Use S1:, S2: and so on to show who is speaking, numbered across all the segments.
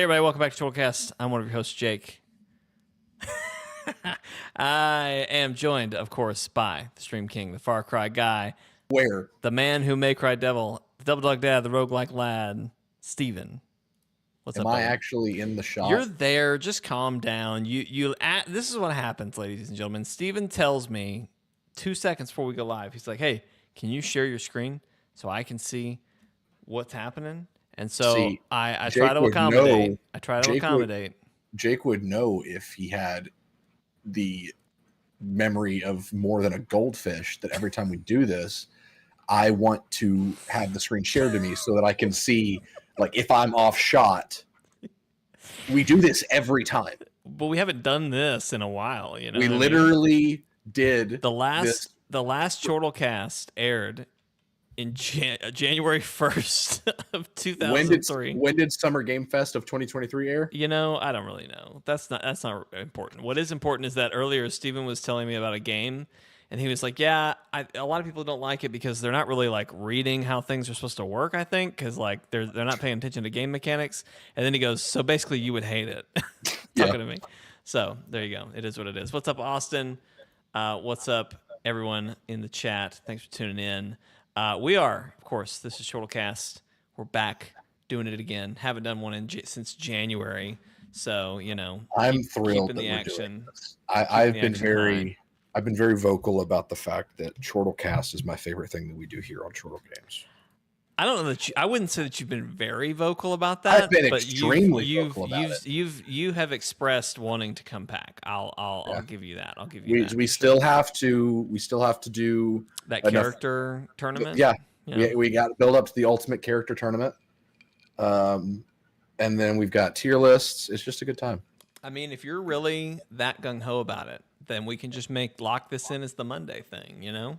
S1: Hey everybody, welcome back to ChortleCast. I'm one of your hosts, Jake. I am joined, of course, by the Stream King, the Far Cry guy.
S2: Where?
S1: The man who may cry devil, the Double Dog Dad, the roguelike lad, Steven. What's
S2: Am
S1: up, buddy?
S2: I actually in the shot?
S1: You're there. Just calm down. This is what happens, ladies and gentlemen. Steven tells me 2 seconds before we go live. He's like, "Hey, can you share your screen so I can see what's happening?" And so I try to accommodate.
S2: Jake would know if he had the memory of more than a goldfish that every time we do this, I want to have the screen shared to me so that I can see, like, if I'm off shot. We do this every time.
S1: But we haven't done this in a while, you know.
S2: We literally did
S1: the last ChortleCast aired in January 1st of 2003.
S2: When did Summer Game Fest of 2023 air?
S1: You know, I don't really know. That's not important. What is important is that earlier Steven was telling me about a game, and he was like, "Yeah, a lot of people don't like it because they're not really like reading how things are supposed to work. I think because like they're not paying attention to game mechanics." And then he goes, "So basically, you would hate it." Talking to me. So there you go. It is what it is. What's up, Austin? What's up, everyone in the chat? Thanks for tuning in. We are, of course, this is ChortleCast. We're back doing it again. Haven't done one since January, so you know.
S2: I'm thrilled that
S1: the
S2: we're
S1: action.
S2: Doing this. I've been very vocal about the fact that ChortleCast is my favorite thing that we do here on Chortle Games.
S1: I don't know that I wouldn't say that you've been very vocal about that.
S2: I've been extremely vocal about it.
S1: You have expressed wanting to come back. I'll give you that. I'll give you that.
S2: We still have to do
S1: that character tournament.
S2: Yeah. We got to build up to the ultimate character tournament. And then we've got tier lists. It's just a good time.
S1: I mean, if you're really that gung ho about it, then we can just lock this in as the Monday thing, you know?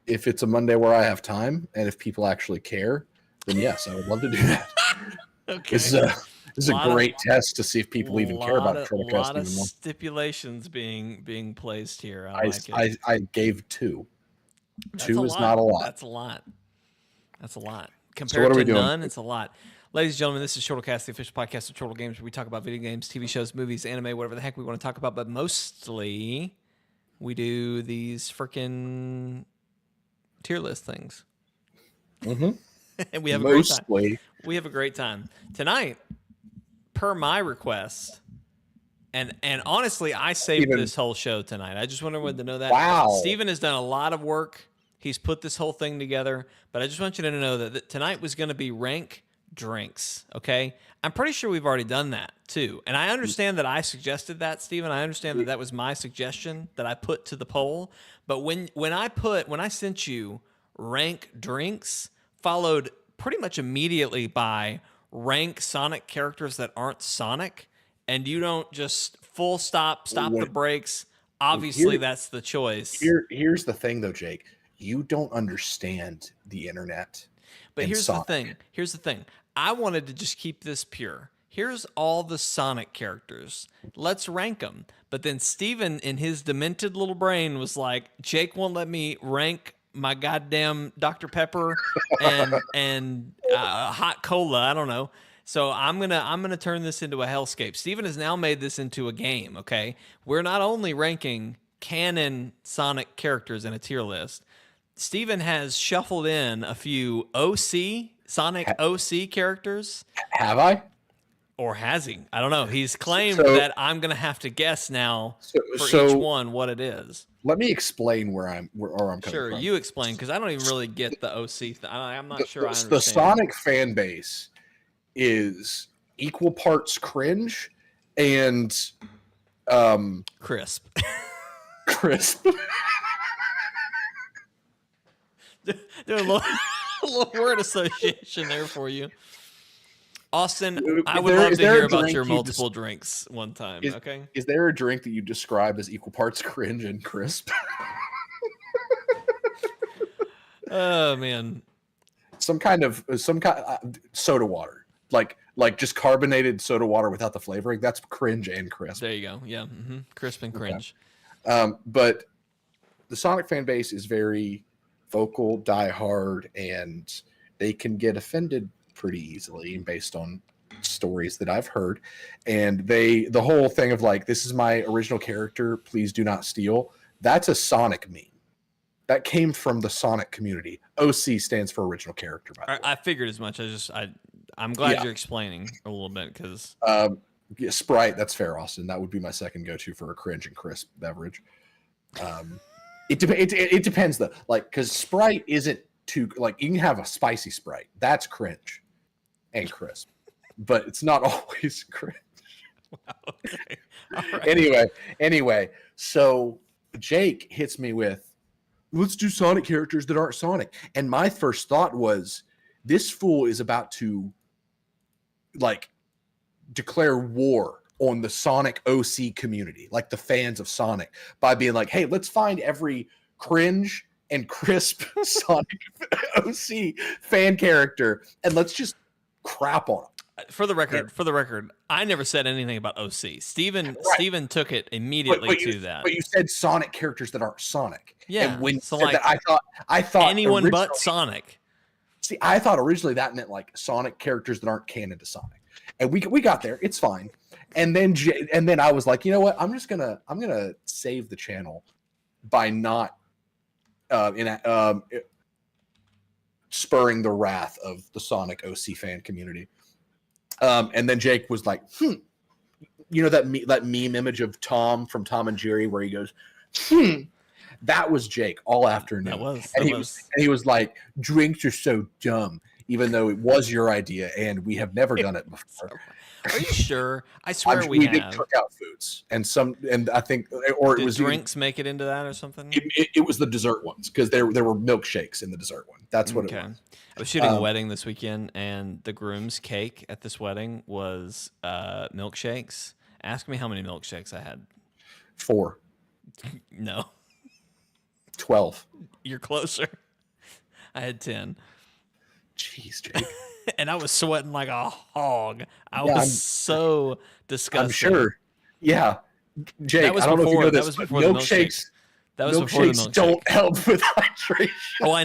S2: If it's a Monday where I have time and if people actually care, then yes, I would love to do that.
S1: Okay.
S2: This is a great test to see if people even care about ChortleCast anymore.
S1: A lot of stipulations being placed here.
S2: I gave two. Two is not a lot.
S1: That's a lot. Compared to none, it's a lot. Ladies and gentlemen, this is ChortleCast, the official podcast of Chortle Games, where we talk about video games, TV shows, movies, anime, whatever the heck we want to talk about. But mostly, we do these freaking tier list things.
S2: Mm-hmm.
S1: And we have a great time. We have a great time. Tonight, per my request, and honestly, I saved this whole show tonight. I just wanted everyone to know that.
S2: Wow.
S1: Steven has done a lot of work. He's put this whole thing together. But I just want you to know that tonight was going to be rank drinks, okay? I'm pretty sure we've already done that, too. And I understand that I suggested that, Steven. I understand that was my suggestion that I put to the poll. But when I sent you rank drinks, followed pretty much immediately by rank Sonic characters that aren't Sonic, and you don't just full stop the brakes, obviously that's the choice.
S2: Here's the thing, though, Jake. You don't understand the internet.
S1: But here's the thing. I wanted to just keep this pure. Here's all the Sonic characters. Let's rank them. But then Steven, in his demented little brain, was like, Jake won't let me rank my goddamn Dr. Pepper and hot cola. I don't know. So I'm gonna turn this into a hellscape. Steven has now made this into a game. Okay, we're not only ranking canon Sonic characters in a tier list. Steven has shuffled in a few Sonic OC characters.
S2: Have I?
S1: Or has he? I don't know. He's claimed that I'm going to have to guess now for each one what it is.
S2: Let me explain where I'm coming from.
S1: Sure, you explain, because I don't even really get the OC thing. I'm not sure I understand.
S2: The Sonic fan base is equal parts cringe and
S1: crisp.
S2: Crisp.
S1: Doing a little word association there for you. Austin, I would love to hear about your multiple drinks one time, okay?
S2: Is there a drink that you describe as equal parts cringe and crisp?
S1: Oh, man.
S2: Some kind of soda water. Like just carbonated soda water without the flavoring. That's cringe and crisp.
S1: There you go. Yeah. Mm-hmm. Crisp and cringe.
S2: Okay. But the Sonic fan base is very vocal, die hard, and they can get offended pretty easily based on stories that I've heard, and the whole thing of like, this is my original character, please do not steal. That's a Sonic meme. That came from the Sonic community. OC stands for original character, by the way.
S1: I figured as much. I'm glad you're explaining a little bit because
S2: Sprite. That's fair, Austin. That would be my second go-to for a cringe and crisp beverage. It depends though, like because Sprite isn't too like you can have a spicy Sprite. That's cringe and crisp, but it's not always cringe.
S1: Wow, okay. All right.
S2: Anyway, so Jake hits me with, let's do Sonic characters that aren't Sonic. And my first thought was, this fool is about to like declare war on the Sonic OC community, like the fans of Sonic, by being like, hey, let's find every cringe and crisp Sonic OC fan character and let's just crap on them.
S1: For the record, I never said anything about OC. Steven took it immediately to that.
S2: But you said Sonic characters that aren't Sonic.
S1: Yeah.
S2: And when
S1: so
S2: you said that, I thought
S1: anyone but Sonic.
S2: See, I thought originally that meant like Sonic characters that aren't canon to Sonic. And we got there. It's fine. And then I was like, you know what? I'm gonna save the channel by not spurring the wrath of the Sonic OC fan community. And then Jake was like, you know that meme image of Tom from Tom and Jerry where he goes, that was Jake all afternoon. He was like, drinks are so dumb, even though it was your idea and we have never done it before.
S1: Are you sure? I swear
S2: we did cookout foods and I think, or
S1: did
S2: it was
S1: drinks make it into that or something?
S2: It was the dessert ones because there were milkshakes in the dessert one. That's what it was.
S1: I was shooting a wedding this weekend, and the groom's cake at this wedding was milkshakes. Ask me how many milkshakes I had.
S2: 4.
S1: No.
S2: 12.
S1: You're closer. I had 10.
S2: Jeez, Jake.
S1: And I was sweating like a hog. I was so disgusted.
S2: I'm sure. Yeah. Jake, I don't know if you know this, but milkshakes.
S1: That was before the milkshake.
S2: Don't help with hydration.
S1: Oh, I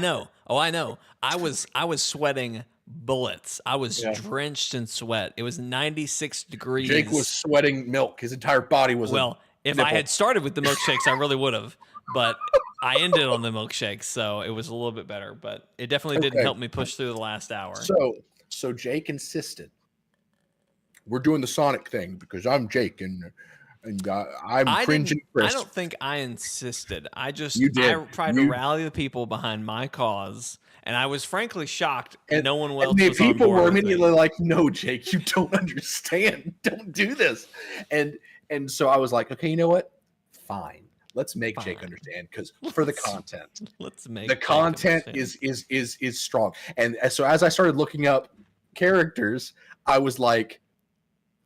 S1: know. I was sweating bullets. I was drenched in sweat. It was 96 degrees.
S2: Jake was sweating milk. His entire body was.
S1: Well, if I had started with the milkshakes, I really would have. But I ended on the milkshakes, so it was a little bit better. But it definitely didn't help me push through the last hour.
S2: So Jake insisted, we're doing the Sonic thing because I'm Jake and I'm cringing.
S1: I don't think I insisted. I tried to rally the people behind my cause, and I was frankly shocked. No one else was on board.
S2: People were immediately like, "No, Jake, you don't understand. Don't do this." And so I was like, "Okay, you know what? Fine. Let's make Jake understand because for the content, the content is strong." And so as I started looking up characters, I was like,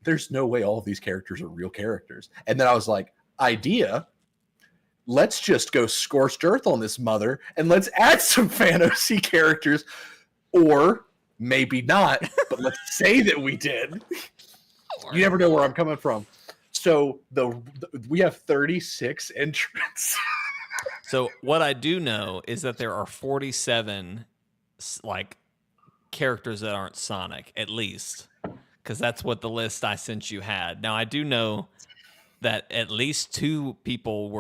S2: there's no way all of these characters are real characters. And then I was like, idea, let's just go scorched earth on this mother and let's add some fan OC characters, or maybe not, but let's say that we did. You never know where I'm coming from. So we have 36 entrants.
S1: So what I do know is that there are 47 like characters that aren't Sonic, at least. Because that's what the list I sent you had. Now, I do know that at least 2 people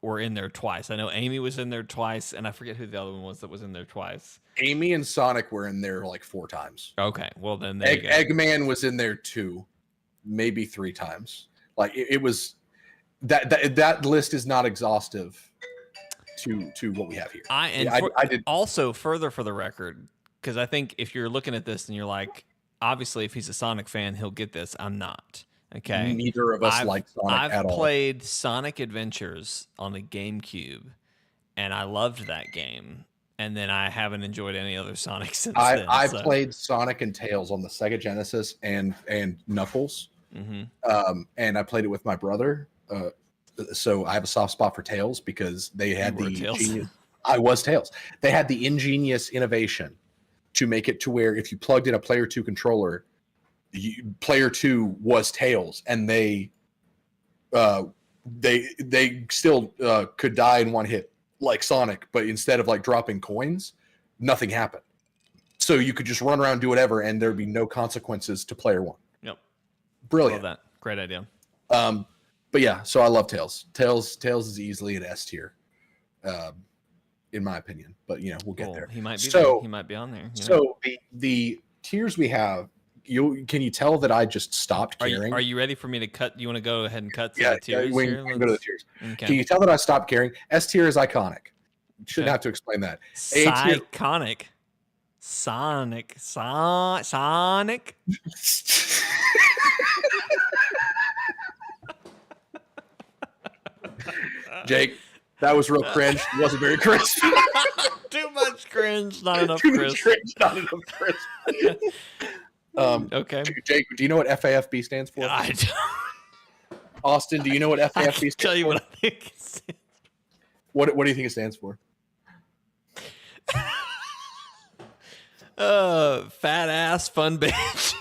S1: were in there twice. I know Amy was in there twice, and I forget who the other one was that was in there twice.
S2: Amy and Sonic were in there like 4 times.
S1: Okay, well then there you go.
S2: Eggman was in there 2, maybe 3 times. Like it was that list is not exhaustive to what we have here.
S1: I did also further for the record, because I think if you're looking at this and you're like, obviously, if he's a Sonic fan, he'll get this. I'm not. Okay.
S2: Neither of us like Sonic at all.
S1: I've played Sonic Adventures on the GameCube, and I loved that game. And then I haven't enjoyed any other Sonic since then.
S2: I played Sonic and Tails on the Sega Genesis and Knuckles. Mm-hmm. And I played it with my brother. So I have a soft spot for Tails because they had I was Tails. They had the ingenious innovation to make it to where if you plugged in a Player 2 controller, Player 2 was Tails, and they still could die in one hit like Sonic, but instead of like dropping coins, nothing happened. So you could just run around, do whatever, and there'd be no consequences to Player 1. Brilliant.
S1: Love that. Great idea.
S2: But yeah, so I love Tails. Tails is easily an S tier, in my opinion. But we'll get there.
S1: He might be there. He might be on there.
S2: So the tiers we have, can you tell that I just stopped caring?
S1: Are you ready for me to cut? You want to go ahead and cut to the tiers?
S2: We can go to the tiers.
S1: Okay.
S2: Can you tell that I stopped caring? S tier is iconic. Shouldn't have to explain that.
S1: Iconic. Sonic.
S2: Jake, that was real cringe. It wasn't very crisp.
S1: Too much cringe, not enough crisp. Okay.
S2: Jake, do you know what FAFB stands for?
S1: I don't.
S2: Austin, do you know what FAFB stands for?
S1: Tell you what I think it stands
S2: for. What do you think it stands for?
S1: Fat ass fun bitch.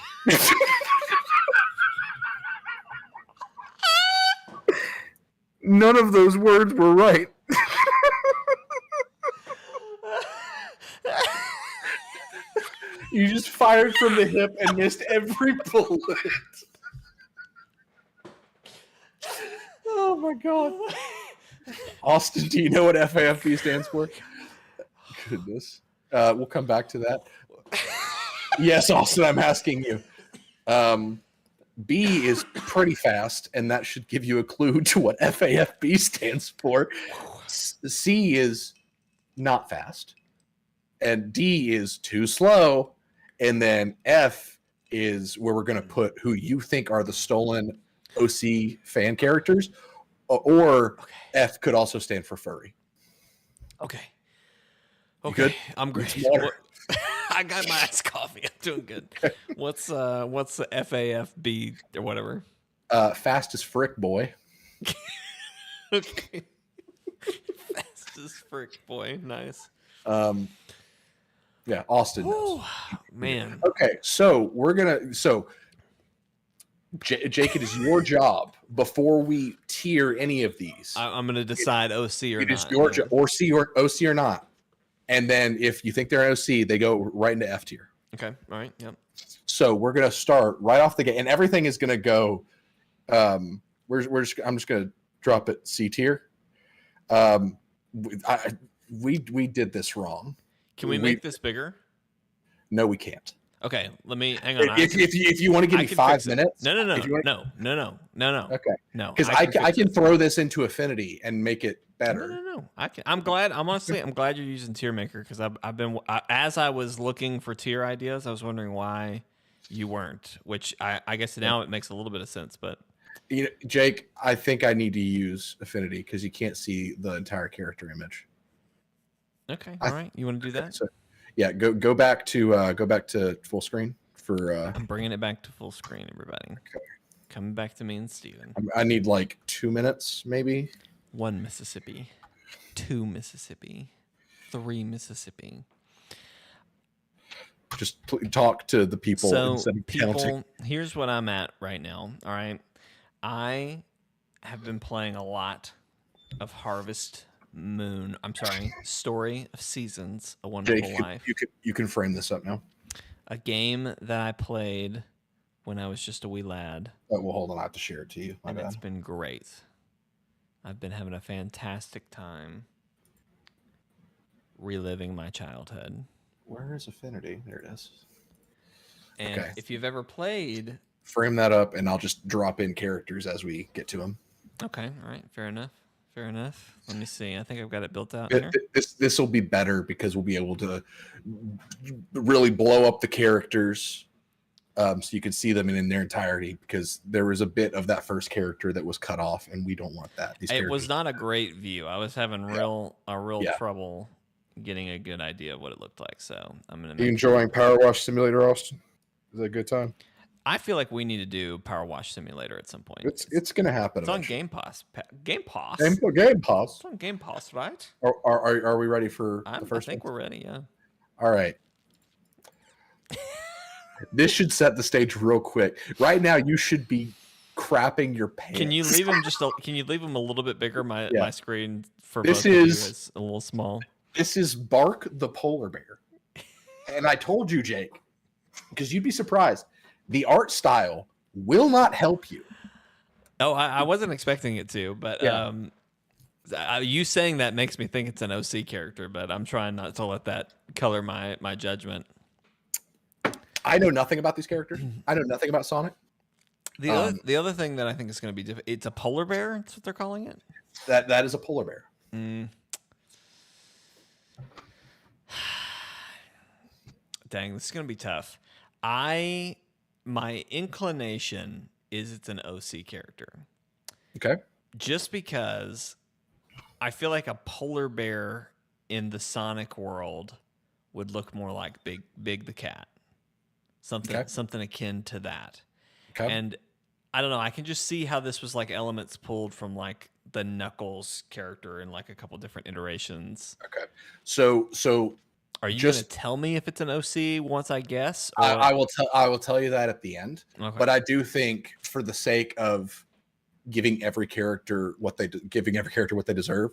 S2: None of those words were right. You just fired from the hip and missed every bullet. Oh my god. Austin, do you know what FAFB stands for? Goodness. We'll come back to that. Yes, Austin, I'm asking you. B is pretty fast, and that should give you a clue to what FAFB stands for. C is not fast, and D is too slow, and then F is where we're going to put who you think are the stolen OC fan characters, or F could also stand for furry.
S1: Okay.
S2: Good?
S1: I'm great. I got my iced coffee. I'm doing good. What's the FAFB or whatever?
S2: Fast as frick, boy.
S1: Okay. Fast as frick, boy. Nice.
S2: Yeah, Austin knows.
S1: Man.
S2: Okay, so Jake, it is your job before we tier any of these.
S1: I'm going to decide OC or not.
S2: It is your job, or C or OC or not. And then if you think they're OC, they go right into F tier.
S1: Okay. All right. Yep.
S2: So we're gonna start right off the gate, and everything is gonna go. I'm just gonna drop it C tier. We did this wrong.
S1: Can we make this bigger?
S2: No, we can't.
S1: Okay, let me hang on.
S2: If you want to give me 5 minutes,
S1: no.
S2: Okay,
S1: no,
S2: because I can throw this into Affinity and make it better.
S1: No. I'm glad. I'm glad you're using Tier Maker because as I was looking for tier ideas, I was wondering why you weren't. Which I guess now it makes a little bit of sense. But
S2: Jake, I think I need to use Affinity because you can't see the entire character image.
S1: Okay, all right. You want to do that?
S2: So, yeah, go back to full screen for.
S1: I'm bringing it back to full screen, everybody.
S2: Okay.
S1: Coming back to me and Steven.
S2: I need like 2 minutes, maybe.
S1: 1 Mississippi, 2 Mississippi, 3 Mississippi.
S2: Just talk to the people instead of counting.
S1: Here's what I'm at right now. All right, I have been playing a lot of Story of Seasons, A Wonderful
S2: Jake,
S1: Life.
S2: You can frame this up now.
S1: A game that I played when I was just a wee lad.
S2: Oh, well, hold on. I have to share it to you.
S1: And it's been great. I've been having a fantastic time reliving my childhood.
S2: Where is Affinity? There it is.
S1: And if you've ever played...
S2: Frame that up, and I'll just drop in characters as we get to them.
S1: Okay, all right. Fair enough. Let me see. I think I've got it built out here.
S2: This will be better because we'll be able to really blow up the characters so you can see them in their entirety, because there was a bit of that first character that was cut off, and we don't want that.
S1: It was not a great view. I was having real trouble getting a good idea of what it looked like. So I'm gonna.
S2: You enjoying Power Wash Simulator, Austin? Is that a good time?
S1: I feel like we need to do Power Wash Simulator at some point.
S2: It's gonna happen.
S1: It's
S2: eventually.
S1: on Game Pass. Game Pass.
S2: Game Pass.
S1: It's on Game Pass, right?
S2: Are we ready for the first?
S1: I think we're ready. Yeah.
S2: All right. This should set the stage real quick. Right now, you should be crapping your pants.
S1: Can you leave him Can you leave him a little bit bigger? My screen for
S2: this
S1: both of you is a little small.
S2: This is Bark the polar bear, and I told you, Jake, because you'd be surprised. The art style will not help you.
S1: Oh, I wasn't expecting it to, but you saying that makes me think it's an OC character, but I'm trying not to let that color my judgment.
S2: I know nothing about these characters. I know nothing about Sonic.
S1: The other thing that I think is going to be different, it's a polar bear. That's what they're calling it.
S2: That is a polar bear.
S1: Dang, this is going to be tough. My inclination is it's an OC character.
S2: Okay.
S1: Just because I feel like a polar bear in the Sonic world would look more like Big the cat. Something akin to that.
S2: Okay.
S1: And I don't know, I can just see how this was like elements pulled from like the Knuckles character in like a couple different iterations.
S2: Okay. So
S1: are you going to tell me if it's an OC once I guess? Or...
S2: I will tell you that at the end.
S1: Okay.
S2: But I do think, for the sake of giving every character what they deserve,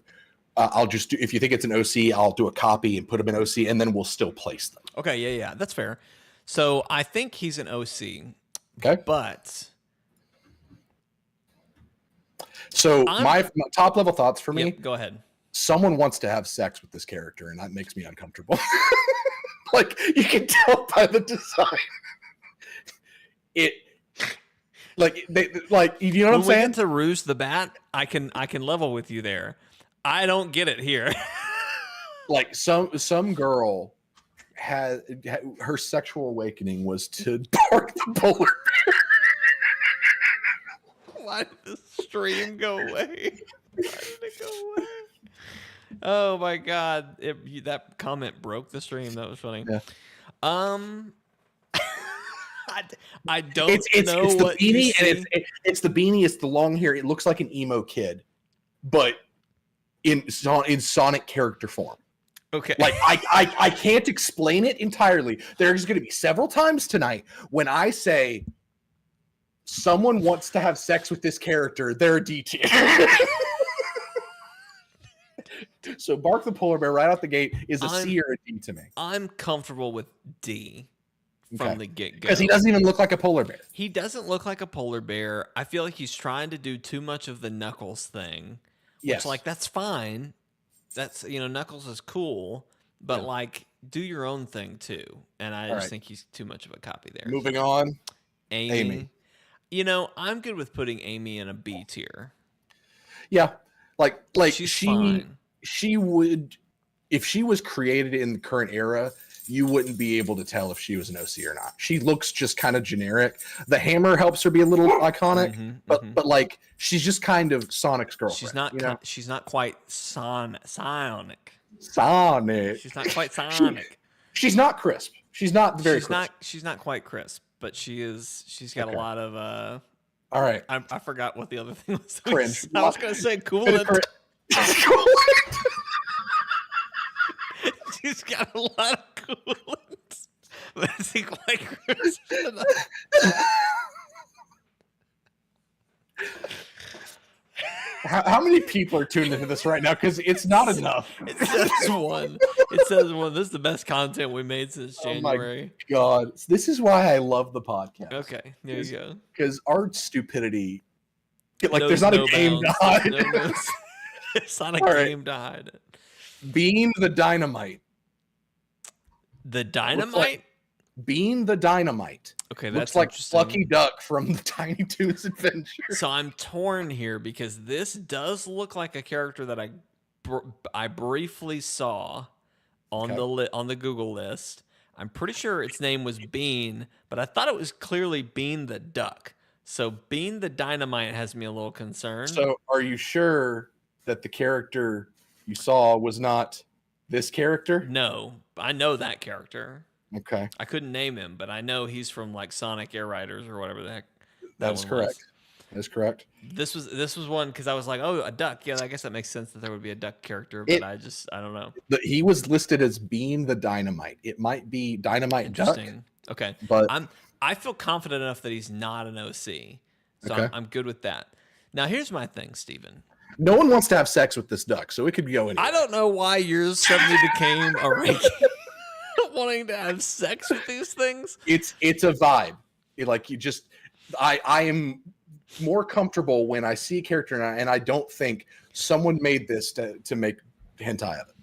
S2: I'll just do. If you think it's an OC, I'll do a copy and put them in OC, and then we'll still place them.
S1: Okay. Yeah. That's fair. So I think he's an OC.
S2: Okay.
S1: But
S2: so my top level thoughts for me.
S1: Yep, go ahead.
S2: Someone wants to have sex with this character, and that makes me uncomfortable. Like, you can tell by the design. You know what I'm saying?
S1: When we get to Ruse the Bat, I can level with you there. I don't get it here.
S2: Like, some girl had her sexual awakening was to bark the polar bear.
S1: Why did the stream go away? Why did it go away? Oh my god! That comment broke the stream. That was funny.
S2: Yeah.
S1: I don't know
S2: it's the
S1: what
S2: beanie, and it's the beanie. It's the long hair. It looks like an emo kid, but in Sonic character form.
S1: Okay.
S2: Like, I can't explain it entirely. There's going to be several times tonight when I say someone wants to have sex with this character, they're a D tier. So Bark the Polar Bear right out the gate is a C or a D to me.
S1: I'm comfortable with D from the get-go.
S2: Because he doesn't even look like a polar bear.
S1: He doesn't look like a polar bear. I feel like he's trying to do too much of the Knuckles thing. Which,
S2: yes.
S1: like, that's fine. That's, Knuckles is cool. But, like, do your own thing, too. And I just think he's too much of a copy there.
S2: Moving on.
S1: Amy. I'm good with putting Amy in a B tier.
S2: Yeah. Like
S1: she's fine.
S2: She would, if she was created in the current era, you wouldn't be able to tell if she was an OC or not. She looks just kind of generic. The hammer helps her be a little iconic, but like, she's just kind of Sonic's girlfriend.
S1: She's not quite Sonic.
S2: She's not quite
S1: Sonic.
S2: She's not crisp. She's not very crisp.
S1: She's not quite crisp, but she's got a lot of
S2: all right.
S1: I forgot what the other thing was.
S2: Cringe.
S1: I was gonna say cool. She's got a lot of coolant, but is he quite crisp enough?
S2: How many people are tuned into this right now? Because it's not enough.
S1: It says one. It says one. This is the best content we made since January.
S2: Oh my god! This is why I love the podcast.
S1: Okay, there you go.
S2: Because our stupidity, there's not a game to hide.
S1: It's not a game to hide it.
S2: Being the Dynamite.
S1: The Dynamite?
S2: Being the Dynamite.
S1: Okay, that's
S2: like Lucky Duck from the Tiny Toons Adventure.
S1: So I'm torn here because this does look like a character that I briefly saw on the Google list. I'm pretty sure its name was Bean, but I thought it was clearly Bean the Duck. So Bean the Dynamite has me a little concerned.
S2: So are you sure that the character you saw was not this character?
S1: No, I know that character.
S2: Okay.
S1: I couldn't name him, but I know he's from like Sonic Air Riders or whatever the heck.
S2: That's correct. That's correct.
S1: This was one because I was like, oh, a duck. Yeah, I guess that makes sense that there would be a duck character, but I don't know.
S2: He was listed as being the Dynamite. It might be Dynamite Duck.
S1: Okay,
S2: but
S1: I feel confident enough that he's not an OC, so I'm good with that. Now here's my thing, Steven.
S2: No one wants to have sex with this duck, so it could go anywhere.
S1: I don't know why yours suddenly became a ranking. Wanting to have sex with these things.
S2: It's a vibe. I am more comfortable when I see a character and I don't think someone made this to make hentai of it.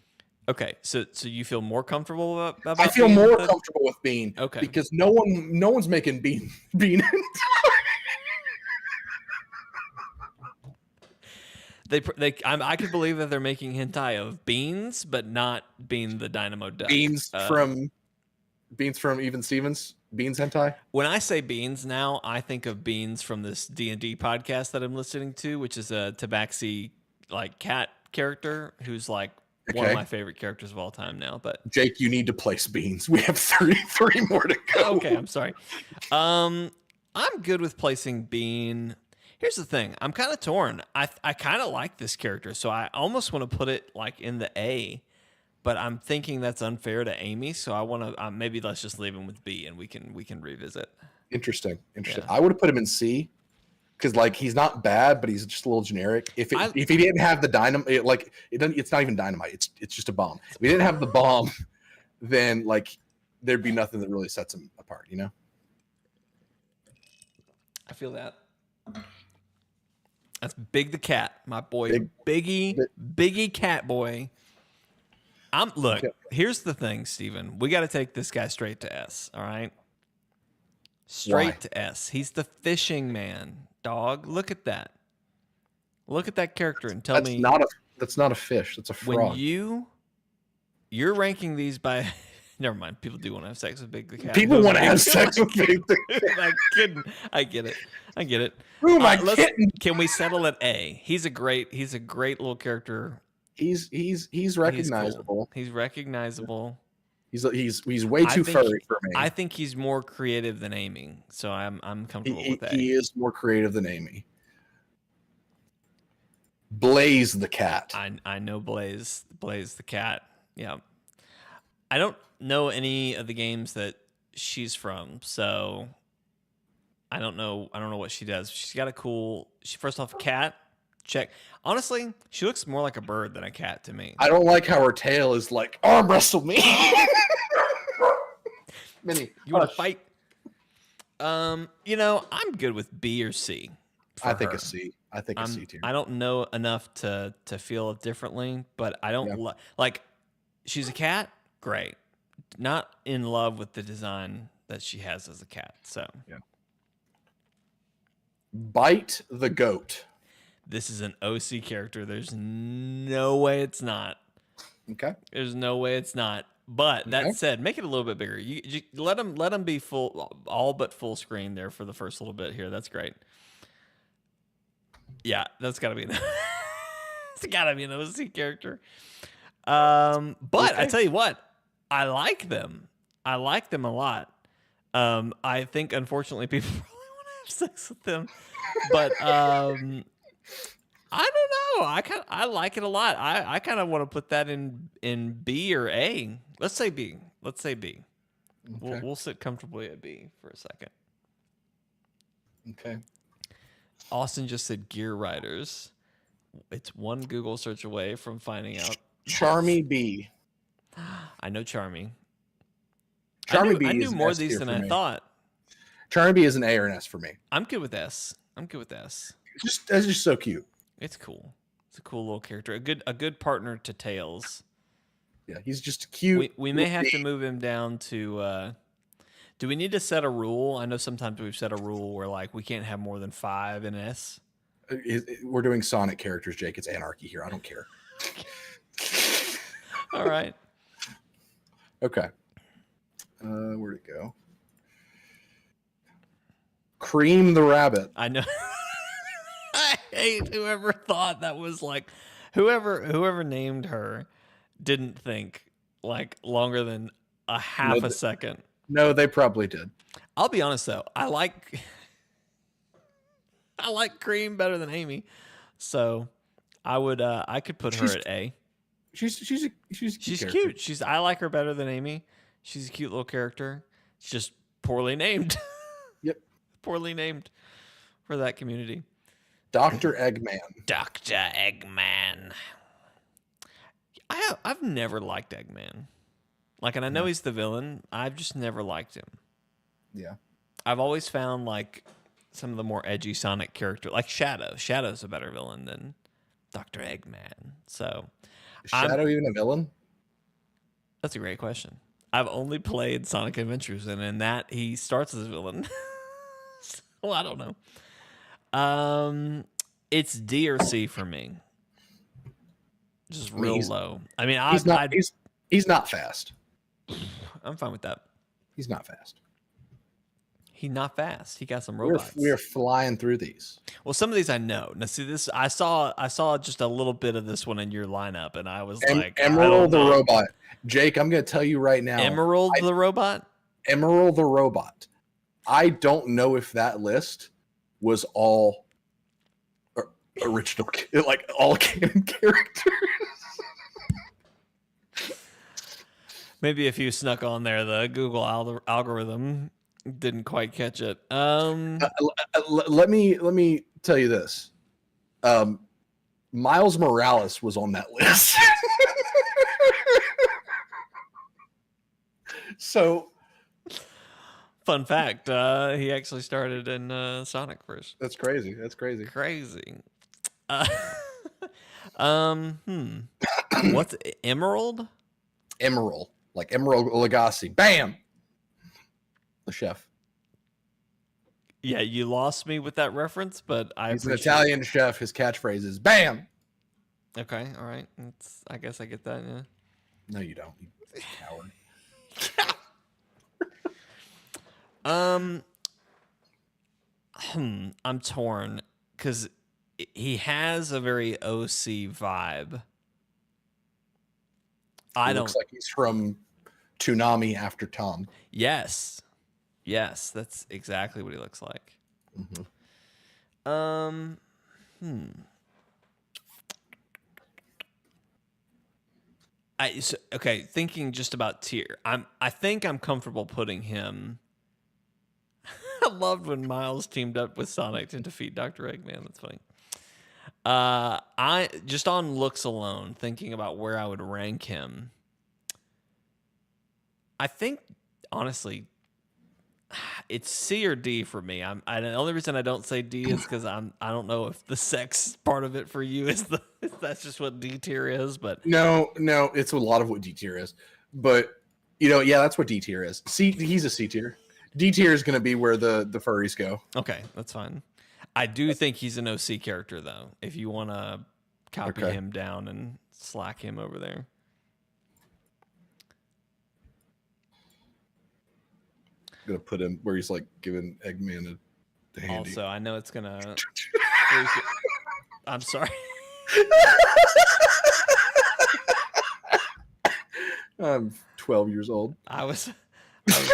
S1: Okay, so you feel more comfortable about
S2: I feel
S1: being
S2: more comfortable with Bean because no one's making Bean hentai.
S1: I could believe that they're making hentai of Beans, but not Bean the Dynamo Duck.
S2: Beans from Even Stevens. Beans hentai.
S1: When I say Beans now, I think of Beans from this D&D podcast that I'm listening to, which is a Tabaxi like cat character who's like one of my favorite characters of all time now. But
S2: Jake, you need to place Beans. We have three more to go.
S1: Okay, I'm sorry. I'm good with placing Bean. Here's the thing. I'm kind of torn. I kind of like this character, so I almost want to put it like in the A, but I'm thinking that's unfair to Amy, so I want to maybe let's just leave him with B and we can revisit.
S2: Interesting.
S1: Yeah.
S2: I would have put him in C because like he's not bad, but he's just a little generic. If he didn't have the dynamite, like it's not even dynamite. It's just a bomb. If he didn't have the bomb, then like there'd be nothing that really sets him apart. You know.
S1: I feel that. That's Big the Cat, my boy. Biggie Cat Boy. Here's the thing, Steven. We got to take this guy straight to S, all right? Straight to S. He's the fishing man, dog. Look at that. Look at that character and tell me.
S2: That's not a fish. That's a frog.
S1: When you're ranking these by... Never mind. People do want to have sex with Big the Cat.
S2: People want to have sex with Big the Cat.
S1: I'm kidding. I get it.
S2: Who am I kidding?
S1: Can we settle at A? He's a great little character.
S2: He's recognizable.
S1: He's recognizable.
S2: He's way too furry for me.
S1: I think he's more creative than Amy, so I'm comfortable with that.
S2: He is more creative than Amy. Blaze the cat.
S1: I know Blaze the cat. Yeah. I don't know any of the games that she's from, so I don't know what she does. She's got first off, cat. Check. Honestly, she looks more like a bird than a cat to me.
S2: I don't like how her tail is like, arm wrestle me.
S1: Minnie, you want to fight? I'm good with B or C.
S2: I think a C. I think a C tier.
S1: I don't know enough to feel it differently, but I don't like. She's a cat. Great. Not in love with the design that she has as a cat. So
S2: yeah. Bite the goat.
S1: This is an OC character. There's no way it's not.
S2: Okay.
S1: There's no way it's not. But that said, make it a little bit bigger. You let him be all but full screen there for the first little bit here. That's great. Yeah, that's got to be it's got to be an OC character. But I tell you what, I like them. I like them a lot. I think unfortunately people probably want to have sex with them, but I don't know. I like it a lot. I kind of want to put that in B or A. Let's say B. Okay. We'll sit comfortably at B for a second.
S2: Okay.
S1: Austin just said Gear Riders. It's one Google search away from finding out.
S2: Charmy B.
S1: I know Charmy.
S2: Charmy B.
S1: I knew more of these than I thought.
S2: Charmy B is an A or an S for me.
S1: I'm good with S.
S2: It's just so cute.
S1: It's cool. It's a cool little character. A good partner to Tails.
S2: Yeah, he's just cute.
S1: We may have to move him down to. Do we need to set a rule? I know sometimes we've set a rule where like we can't have more than 5 in S.
S2: We're doing Sonic characters, Jake. It's anarchy here. I don't care.
S1: All right.
S2: Okay. Where'd it go? Cream the rabbit.
S1: I know. I hate whoever thought that was like whoever named her didn't think like longer than a half a second.
S2: No, they probably did.
S1: I'll be honest though. I like Cream better than Amy. So I could put her at A.
S2: She's
S1: cute. I like her better than Amy. She's a cute little character. She's just poorly named.
S2: Yep.
S1: Poorly named for that community.
S2: Dr. Eggman.
S1: Dr. Eggman. I've never liked Eggman. Like, and I know he's the villain. I've just never liked him.
S2: Yeah.
S1: I've always found like some of the more edgy Sonic characters, like Shadow. Shadow's a better villain than Dr. Eggman. So,
S2: Is Shadow even a villain?
S1: That's a great question. I've only played Sonic Adventures, and in that he starts as a villain. Well, I don't know. It's D or C for me. Just real low. I mean,
S2: he's not fast.
S1: I'm fine with that.
S2: He's not fast.
S1: He's not fast. He got some robots.
S2: We are flying through these.
S1: Well, some of these I know. Now, see this. I saw just a little bit of this one in your lineup, and I was like,
S2: Emerald the robot. Jake, I'm going to tell you right now.
S1: Emerald the robot.
S2: Emerald the robot. I don't know if that list was all original, like all canon characters.
S1: Maybe if you snuck on there, the Google algorithm didn't quite catch it.
S2: Let me tell you this. Miles Morales was on that list. So,
S1: fun fact, he actually started in Sonic first.
S2: That's crazy. That's crazy.
S1: Crazy. What's Emerald?
S2: Emerald, like Emerald Lagasse. Bam. The chef.
S1: Yeah, you lost me with that reference, but
S2: He's an Italian chef. His catchphrase is "Bam."
S1: Okay, all right. I guess I get that. Yeah.
S2: No, you don't. You coward.
S1: I'm torn because he has a very OC vibe.
S2: Looks like he's from Toonami after Tom.
S1: Yes, that's exactly what he looks like.
S2: Mm-hmm.
S1: Okay, thinking just about tier. I think I'm comfortable putting him. I loved when Miles teamed up with Sonic to defeat Dr. Eggman. That's funny. I just on looks alone, thinking about where I would rank him. I think honestly, it's C or D for me. The only reason I don't say D is because I don't know if the sex part of it for you is that's just what D tier is. But
S2: no, it's a lot of what D tier is. But yeah, that's what D tier is. He's a C tier. D tier is going to be where the furries go.
S1: Okay, that's fine. I do think he's an OC character though. If you want to copy him down and slack him over there.
S2: Gonna put him where he's like giving Eggman a handy.
S1: Also, I know it's gonna. I'm sorry.
S2: I'm 12 years old.
S1: I was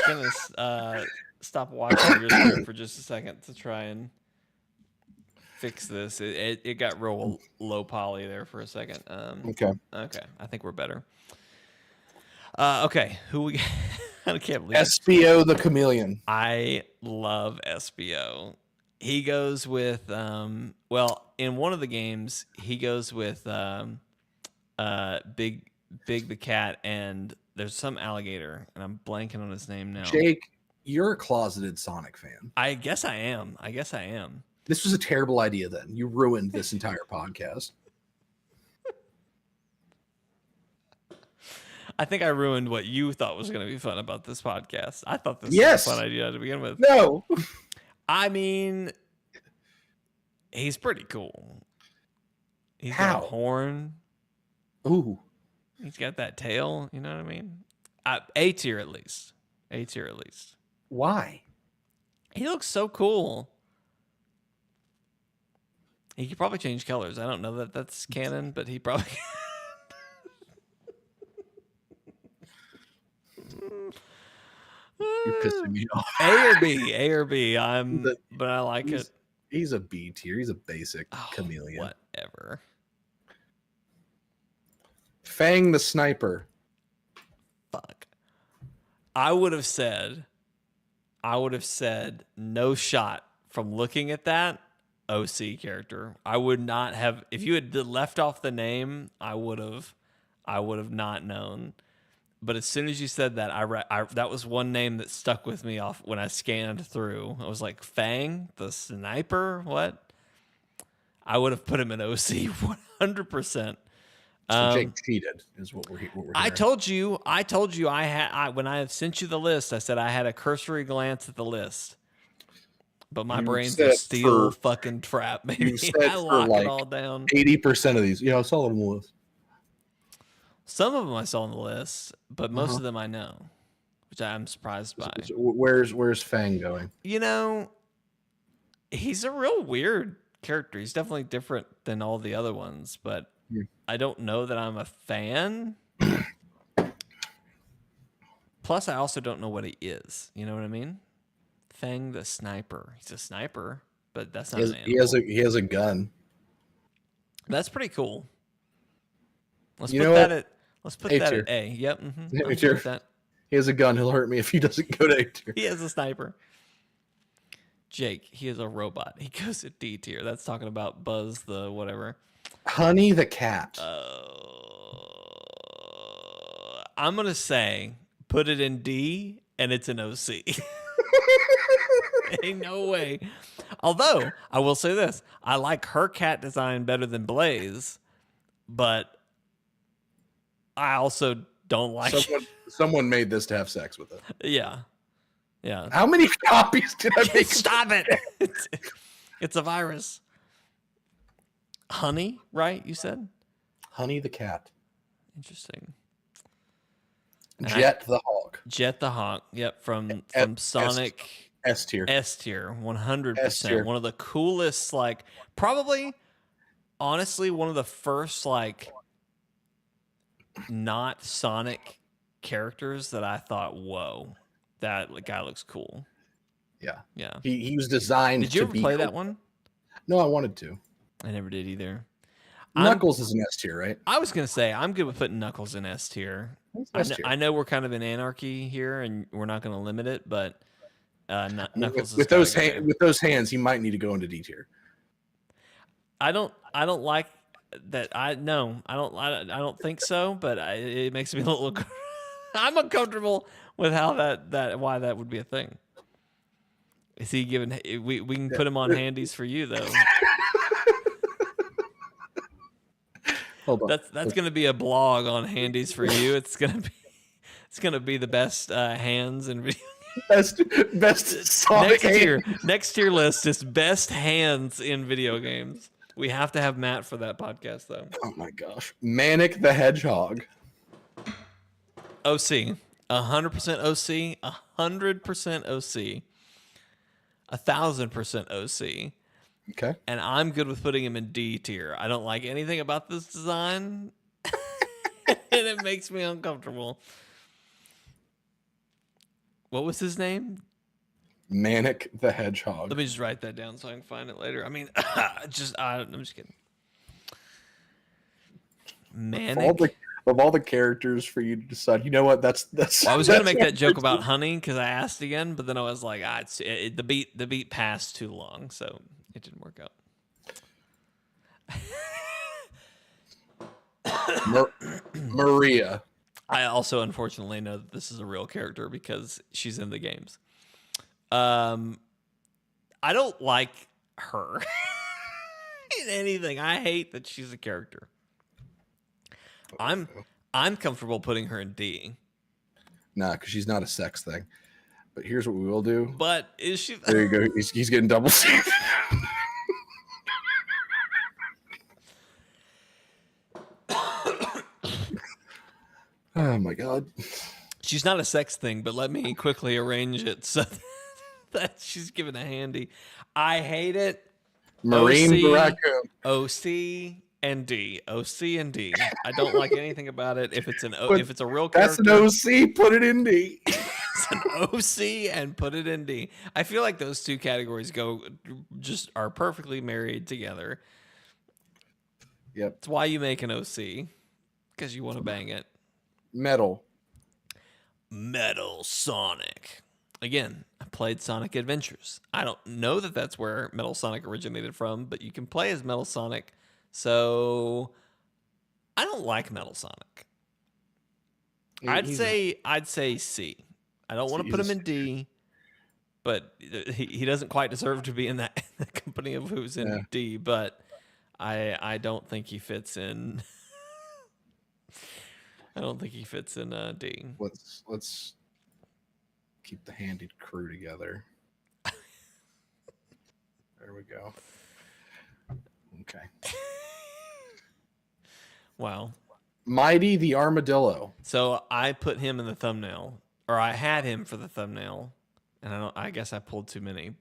S1: gonna stop watching your screen for just a second to try and fix this. It got real low poly there for a second. Okay. I think we're better. Okay, who we? I can't believe
S2: SBO the Chameleon.
S1: I love SBO. He goes with well, in one of the games, he goes with Big the cat, and there's some alligator, and I'm blanking on his name now.
S2: Jake, you're a closeted Sonic fan.
S1: I guess I am.
S2: This was a terrible idea then. You ruined this entire podcast.
S1: I think I ruined what you thought was going to be fun about this podcast. I thought this was a fun idea to begin with.
S2: No.
S1: I mean, he's pretty cool. He's got a horn.
S2: Ooh.
S1: He's got that tail. You know what I mean? A tier at least.
S2: Why?
S1: He looks so cool. He could probably change colors. I don't know that that's canon, but he probably
S2: You're pissing me off.
S1: A or B. But I like it.
S2: He's a B tier. He's a basic chameleon.
S1: Whatever.
S2: Fang the sniper.
S1: Fuck. I would have said no shot from looking at that OC character. I would not have, if you had left off the name, I would have not known. But as soon as you said that, that was one name that stuck with me off when I scanned through. I was like, Fang, the sniper? What? I would have put him in OC 100%.
S2: So Jake cheated, is what we're hearing.
S1: I told you, when I sent you the list, I said I had a cursory glance at the list. But my brain's a steel fucking trap, baby. I lock it all down.
S2: 80% of these. Yeah, I saw them on the list.
S1: Some of them I saw on the list, but most of them I know, which I'm surprised by.
S2: So where's Fang going?
S1: You know, he's a real weird character. He's definitely different than all the other ones, but I don't know that I'm a fan. Plus, I also don't know what he is. You know what I mean? Fang the sniper. He's a sniper, but that's not an animal.
S2: He has a gun.
S1: That's pretty cool. Let's put that at A. Yep.
S2: He has a gun. He'll hurt me if he doesn't go to A tier.
S1: He has a sniper. Jake, he is a robot. He goes to D tier. That's talking about Buzz the whatever.
S2: Honey the cat.
S1: I'm going to say put it in D and it's an OC. Ain't no way. Although, I will say this. I like her cat design better than Blaze, but I also don't like
S2: someone made this to have sex with it.
S1: Yeah. Yeah.
S2: How many copies did I make?
S1: Stop it. It's a virus. Honey, right? You said?
S2: Honey the cat.
S1: Interesting.
S2: Jet the Hawk.
S1: Jet the Hawk. Yep, from Sonic
S2: S tier.
S1: 100%. One of the coolest, like, probably, honestly, one of the first, like, not Sonic characters that I thought, whoa, that guy looks cool.
S2: Yeah.
S1: Yeah.
S2: He was designed
S1: Did you ever play that one?
S2: No, I wanted to.
S1: I never did either.
S2: Knuckles is an S tier, right?
S1: I was going to say, I'm good with putting Knuckles in S tier. I know we're kind of in anarchy here, and we're not going to limit it, but Knuckles
S2: with those hands, he might need to go into D tier.
S1: I don't like that. I don't think so, but it makes me a little. I'm uncomfortable with how why that would be a thing. Is he giving? We can put him on handies for you though.
S2: Hold on.
S1: That's going to be a blog on handies for you. It's going to be the best hands in video.
S2: Best Sonic
S1: next tier list is best hands in video games. We have to have Matt for that podcast though.
S2: Oh my gosh, Manic the Hedgehog.
S1: OC, 100% OC, 100% OC, 1,000% OC.
S2: Okay.
S1: And I'm good with putting him in D tier. I don't like anything about this design, and it makes me uncomfortable. What was his name?
S2: Manic the Hedgehog.
S1: Let me just write that down so I can find it later. I mean, I'm just kidding. Manic.
S2: Of all the characters for you to decide, you know what? That's.
S1: Well, I was going to make that joke about Honey because I asked again, but then I was like, the beat passed too long, so it didn't work
S2: out. Maria.
S1: I also unfortunately know that this is a real character because she's in the games. I don't like her in anything. I hate that she's a character. I'm comfortable putting her in D.
S2: Nah, because she's not a sex thing. But here's what we will do.
S1: But is she?
S2: There you go. He's getting double C. Oh my god.
S1: She's not a sex thing, but let me quickly arrange it so that she's given a handy. I hate it.
S2: Marine Raccoon.
S1: OC and D. OC and D. I don't like anything about it. If it's a real character.
S2: That's an OC, put it in D.
S1: It's an OC and put it in D. I feel like those two categories are perfectly married together.
S2: Yep.
S1: That's why you make an OC. Because you want to bang it.
S2: Metal
S1: Sonic. Again, I played Sonic Adventures. I don't know that that's where Metal Sonic originated from, but you can play as Metal Sonic. So I don't like Metal Sonic. I'd say C. I don't want to put him in D, but he doesn't quite deserve to be in that company of who's in D. But I don't think he fits in. I don't think he fits in D.
S2: Let's keep the handy crew together. There we go. Okay.
S1: Wow.
S2: Mighty the Armadillo.
S1: So I put him in the thumbnail, or I had him for the thumbnail, and I guess I pulled too many.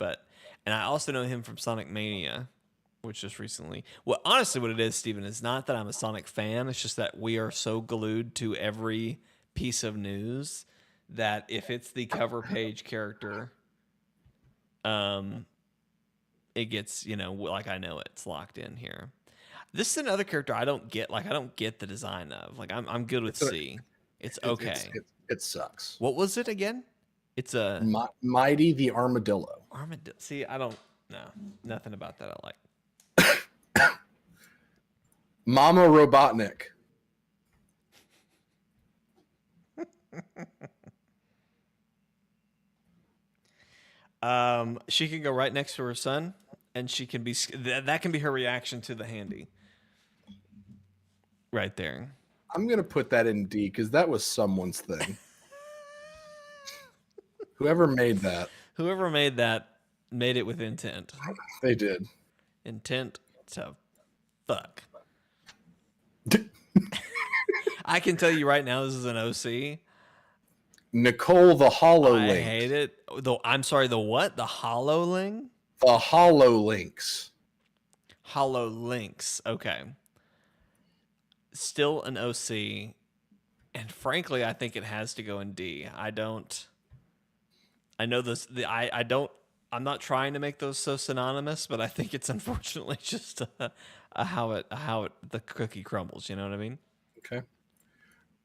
S1: And I also know him from Sonic Mania, which just recently. Well, honestly, what it is, Steven, is not that I'm a Sonic fan. It's just that we are so glued to every piece of news that if it's the cover page character, it gets, like I know it's locked in here. This is another character I don't get. Like I don't get the design of. Like I'm good with C. It's okay.
S2: It sucks.
S1: What was it again? It's a
S2: Mighty the Armadillo.
S1: Armadillo. See, I don't know. Nothing about that I like.
S2: Mama Robotnik.
S1: She can go right next to her son, and she can be that can be her reaction to the handy. Right there.
S2: I'm gonna put that in D because that was someone's thing. Whoever made that
S1: made it with intent.
S2: They did.
S1: Intent to fuck. I can tell you right now, this is an OC.
S2: Nicole the HoloLink.
S1: I hate it. I'm sorry, the what? The HoloLink?
S2: The HoloLinks.
S1: HoloLinks. Okay. Still an OC. And frankly, I think it has to go in D. I know this. I'm not trying to make those so synonymous, but I think it's unfortunately just how the cookie crumbles. You know what I mean?
S2: Okay.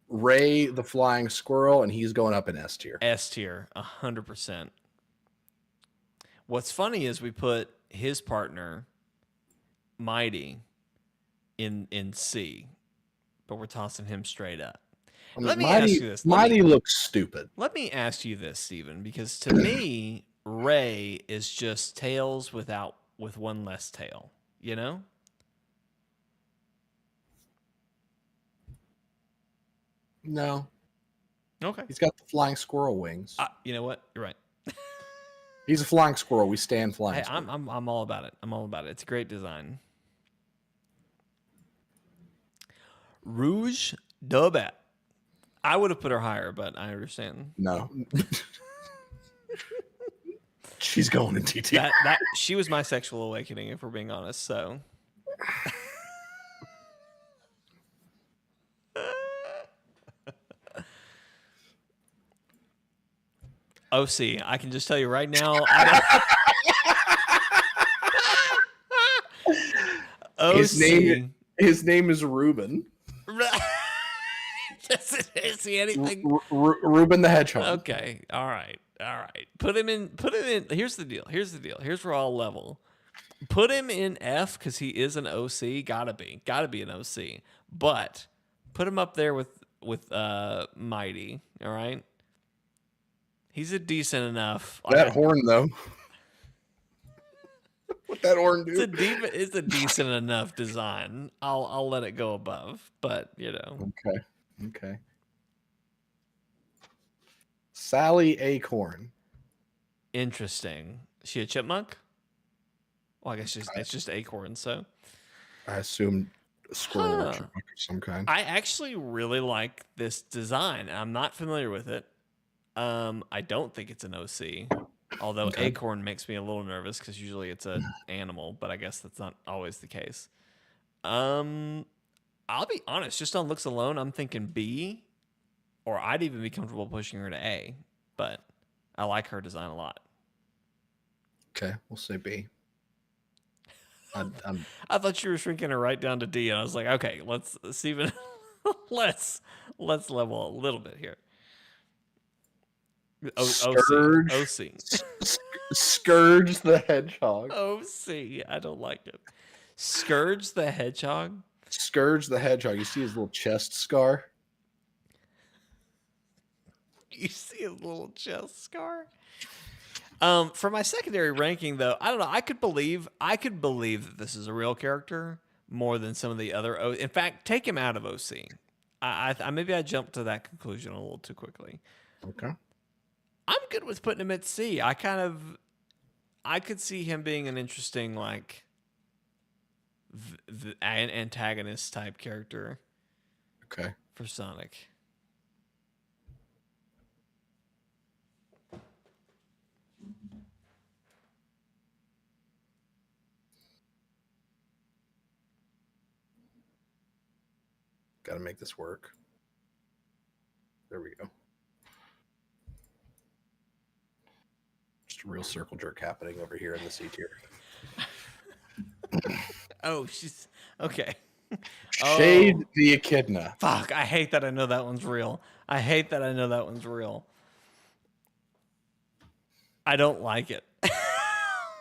S2: Ray the Flying Squirrel, and he's going up in S tier.
S1: S tier, 100%. What's funny is we put his partner, Mighty, in C, but we're tossing him straight up. Let me ask you this.
S2: Mighty looks stupid.
S1: Let me ask you this, Steven, because to me, Ray is just Tails with one less tail. You know?
S2: No.
S1: Okay.
S2: He's got the flying squirrel wings.
S1: You know what? You're right.
S2: He's a flying squirrel. We stand flying.
S1: Hey, I'm all about it. I'm all about it. It's a great design. Rouge de Bat. I would have put her higher, but I understand.
S2: No. She's going in TT.
S1: She was my sexual awakening, if we're being honest. So. OC, I can just tell you right now.
S2: His name is Ruben.
S1: Is he anything?
S2: Ruben the Hedgehog.
S1: Okay. All right. Put him in. Here's the deal. Here's where I'll level. Put him in F because he is an OC. Gotta be an OC. But put him up there with Mighty. All right. He's a decent enough.
S2: That horn though. What that horn do?
S1: It's a decent enough design. I'll let it go above, but
S2: Okay. Sally Acorn.
S1: Interesting. Is she a chipmunk? Well, I guess it's just acorn. So
S2: I assume a squirrel or chipmunk of some kind.
S1: I actually really like this design. I'm not familiar with it. I don't think it's an OC. Although acorn makes me a little nervous because usually it's an animal, but I guess that's not always the case. I'll be honest, just on looks alone, I'm thinking B, or I'd even be comfortable pushing her to A, but I like her design a lot.
S2: Okay, we'll say B.
S1: I thought you were shrinking her right down to D, and I was like, okay, let's level a little bit here. OC.
S2: Scourge the Hedgehog.
S1: OC. I don't like it. Scourge the Hedgehog.
S2: Scourge the Hedgehog. You see his little chest scar?
S1: You see a little chest scar. For my secondary ranking, though, I don't know. I could believe that this is a real character more than some of the other. In fact, take him out of OC. Maybe I jumped to that conclusion a little too quickly.
S2: Okay.
S1: I'm good with putting him at C. I could see him being an interesting an antagonist type character.
S2: Okay.
S1: For Sonic.
S2: Got to make this work. There we go. Just a real circle jerk happening over here in the C tier.
S1: Oh, she's okay.
S2: Shade the Echidna.
S1: Fuck, I hate that I know that one's real. I don't like it.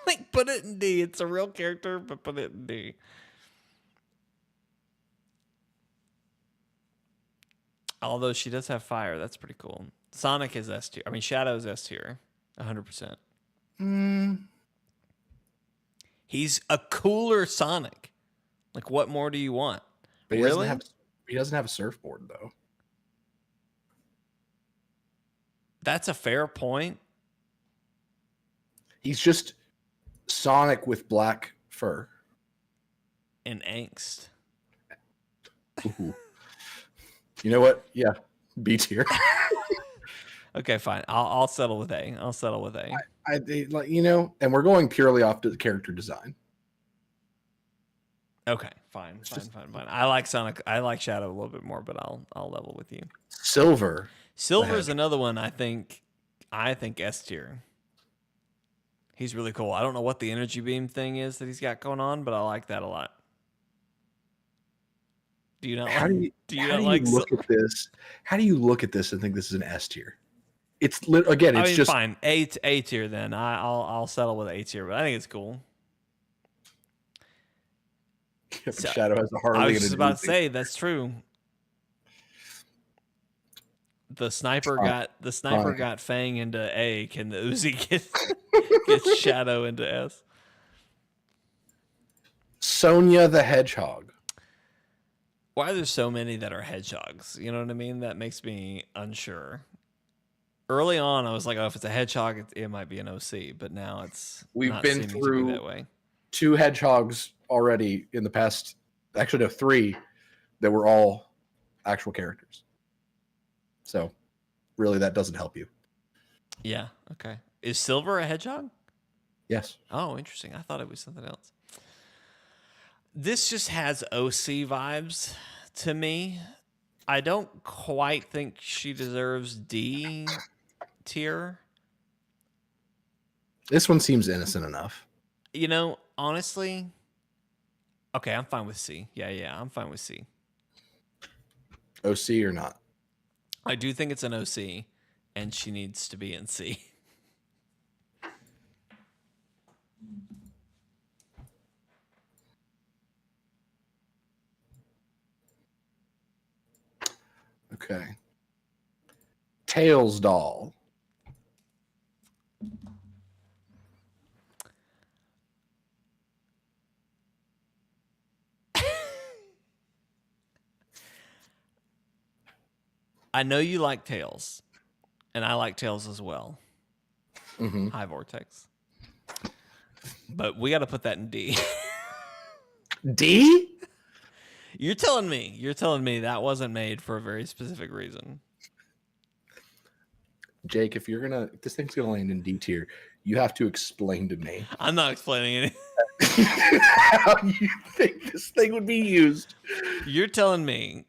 S1: Like, put it in D. It's a real character, but put it in D. Although she does have fire. That's pretty cool. Sonic is S tier. I mean, Shadow is S tier. 100%. He's a cooler Sonic. Like, what more do you want?
S2: But he
S1: really?
S2: He doesn't have a surfboard, though.
S1: That's a fair point.
S2: He's just Sonic with black fur.
S1: And angst.
S2: Ooh. You know what? Yeah. B tier.
S1: Okay, fine. I'll settle with A.
S2: And we're going purely off the character design.
S1: Okay, fine. I like Sonic. I like Shadow a little bit more, but I'll level with you.
S2: Silver
S1: is another one. I think S tier. He's really cool. I don't know what the energy beam thing is that he's got going on, but I like that a lot. Do you not look
S2: at this? How do you look at this and think this is an S tier? It's just
S1: fine. A tier then. I'll settle with A tier, but I think it's cool.
S2: Shadow has a Harley.
S1: I was just about to say that's true. The sniper got Fang into A. Can the Uzi get Shadow into S?
S2: Sonya the Hedgehog.
S1: Why are there so many that are hedgehogs? You know what I mean? That makes me unsure. Early on, I was like, "Oh, if it's a hedgehog, it might be an OC." But now
S2: we've been through that way. 2 hedgehogs already in the past. Actually, no, 3 that were all actual characters. So, really, that doesn't help you.
S1: Yeah. Okay. Is Silver a hedgehog?
S2: Yes.
S1: Oh, interesting. I thought it was something else. This just has OC vibes to me. I don't quite think she deserves D tier.
S2: This one seems innocent enough.
S1: You know, honestly, okay, I'm fine with C. Yeah, I'm fine with C.
S2: OC or not?
S1: I do think it's an OC, and she needs to be in C.
S2: Okay. Tails doll.
S1: I know you like Tails, and I like Tails as well.
S2: Mm-hmm.
S1: High Vortex. But we got to put that in D.
S2: D?
S1: You're telling me that wasn't made for a very specific reason.
S2: Jake, if this thing's gonna land in D tier, you have to explain to me.
S1: I'm not explaining anything.
S2: How you think this thing would be used?
S1: You're telling me.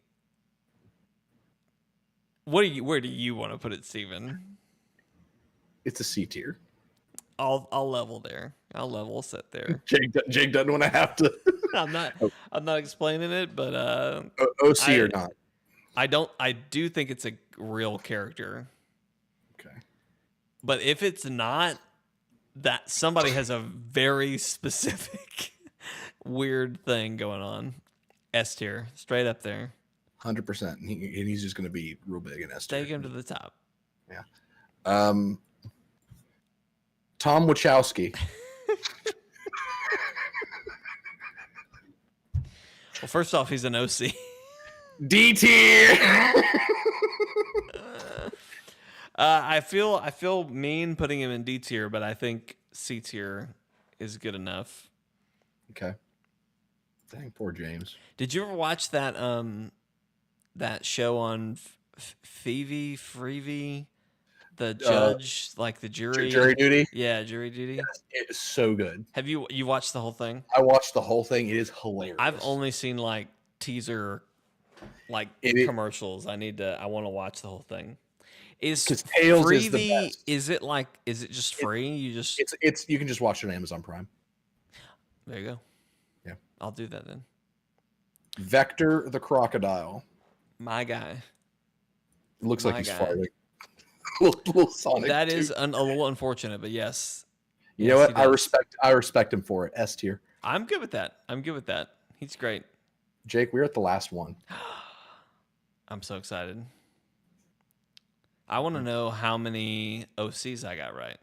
S1: Where do you want to put it, Steven?
S2: It's a C tier.
S1: I'll level there. I'll set there.
S2: Jake doesn't want to have to.
S1: I'm not explaining it, but
S2: OC or not.
S1: I do think it's a real character.
S2: Okay.
S1: But if it's not, that somebody has a very specific weird thing going on. S tier, straight up there.
S2: 100%. And he's just going to be real big in S tier.
S1: Take him to the top.
S2: Yeah. Tom Wachowski.
S1: Well, first off, he's an OC.
S2: D tier.
S1: I feel mean putting him in D tier, but I think C tier is good enough.
S2: Okay. Dang, poor James.
S1: Did you ever watch that that show on Freevee? The judge, like the jury.
S2: Jury duty?
S1: Yeah, jury duty.
S2: Yes, it is so good.
S1: Have you watched the whole thing?
S2: I watched the whole thing. It is hilarious.
S1: I've only seen like teaser commercials. I want to watch the whole thing. Is
S2: Tales
S1: Freevee,
S2: is the best.
S1: Is it just free?
S2: It's you can just watch it on Amazon Prime.
S1: There you go.
S2: Yeah.
S1: I'll do that then.
S2: Vector the crocodile.
S1: My guy.
S2: It looks like he's farting. little Sonic.
S1: That is a little unfortunate, but yes.
S2: You know what? I respect him for it. S tier.
S1: I'm good with that. He's great.
S2: Jake, we're at the last one.
S1: I'm so excited. I want to know how many OCs I got right.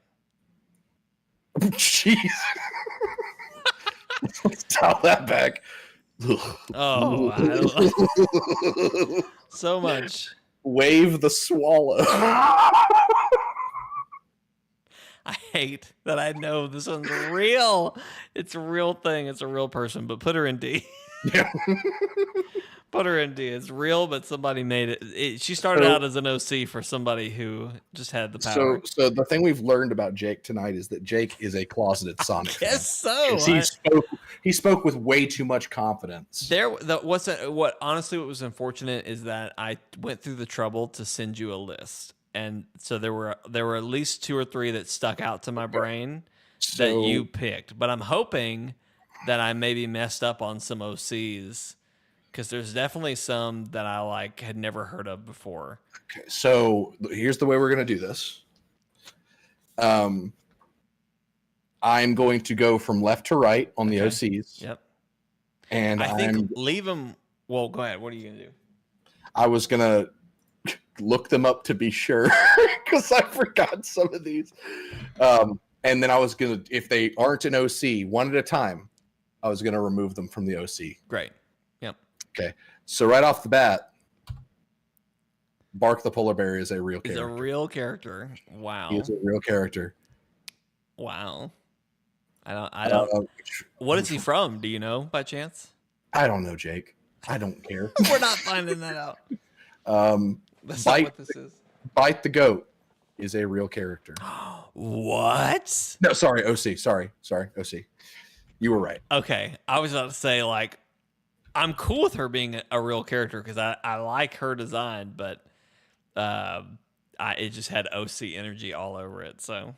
S2: Jeez. Let's dial that back.
S1: Oh, I don't so much.
S2: Wave the swallow.
S1: I hate that I know this one's real. It's a real thing. It's a real person, but put her in D.
S2: Yeah.
S1: Put her in D. It's real, but somebody made it. She started out as an OC for somebody who just had the power.
S2: So the thing we've learned about Jake tonight is that Jake is a closeted Sonic fan.
S1: Yes, so
S2: he spoke with way too much confidence.
S1: What was unfortunate is that I went through the trouble to send you a list, and so there were at least 2 or 3 that stuck out to my brain that you picked. But I'm hoping that I maybe messed up on some OCs. Because there's definitely some that I had never heard of before.
S2: Okay, so here's the way we're going to do this. I'm going to go from left to right on the OCs.
S1: Yep.
S2: And
S1: I think leave them. Well, go ahead. What are you going to do?
S2: I was going to look them up to be sure because I forgot some of these. And then I was going to, if they aren't an OC, one at a time, I was going to remove them from the OC.
S1: Great. Yep.
S2: Okay, so right off the bat, Bark the polar bear is a real character.
S1: He's a real character. Wow.
S2: He is a real character.
S1: Wow. I don't. What is he from? Do you know by chance?
S2: I don't know, Jake. I don't care.
S1: We're not finding that out. That's not what this is.
S2: Bite the goat is a real character.
S1: What?
S2: No, sorry, OC. Sorry, OC. You were right.
S1: Okay, I was about to say I'm cool with her being a real character because I like her design, but it just had OC energy all over it. So